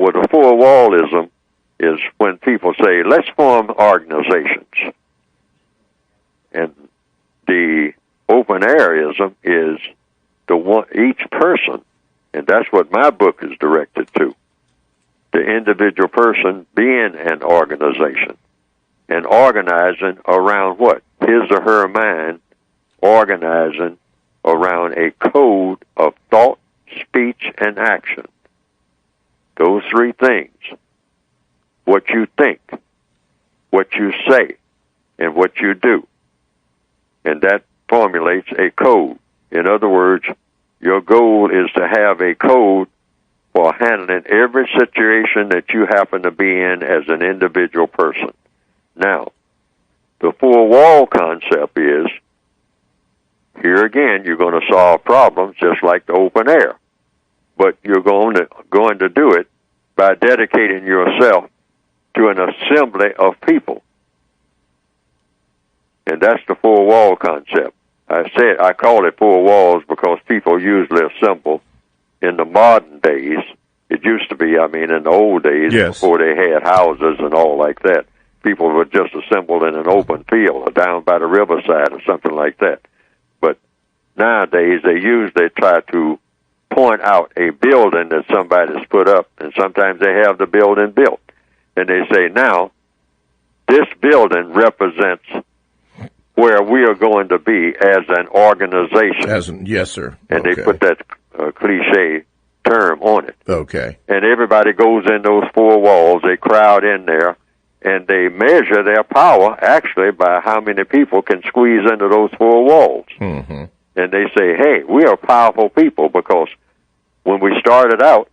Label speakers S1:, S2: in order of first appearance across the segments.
S1: with a four wallism is when people say, let's form organizations. And the open airism is the one, each person, and that's what my book is directed to. The individual person being an organization and organizing around what? His or her mind, organizing around a code of thought, speech, and action. Those three things. What you think, what you say, and what you do. And that formulates a code. In other words, your goal is to have a code for handling every situation that you happen to be in as an individual person. Now, the four-wall concept is, here again, you're going to solve problems just like the open air. But you're going to do it by dedicating yourself to an assembly of people. And that's the four-wall concept. I call it four walls because people usually assemble in the modern days. It used to be, in the old days,
S2: yes,
S1: before they had houses and all like that. People would just assemble in an open field or down by the riverside or something like that. But nowadays, they try to point out a building that somebody's put up, and sometimes they have the building built. And they say, now, this building represents where we are going to be as an organization.
S2: Yes, sir.
S1: And they put that cliche term on it.
S2: Okay.
S1: And everybody goes in those four walls, they crowd in there, and they measure their power actually by how many people can squeeze into those four walls.
S2: Mm-hmm.
S1: And they say, hey, we are powerful people because when we started out,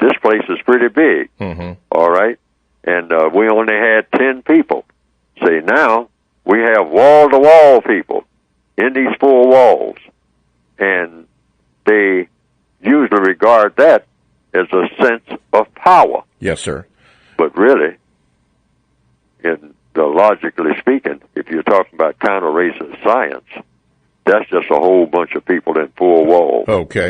S1: this place is pretty big,
S2: mm-hmm,
S1: all right? And we only had 10 people. Say, now we have wall-to-wall people in these four walls. And they usually regard that as a sense of power.
S2: Yes, sir.
S1: But really, logically speaking, if you're talking about counter-racist science, that's just a whole bunch of people in four walls.
S2: Okay.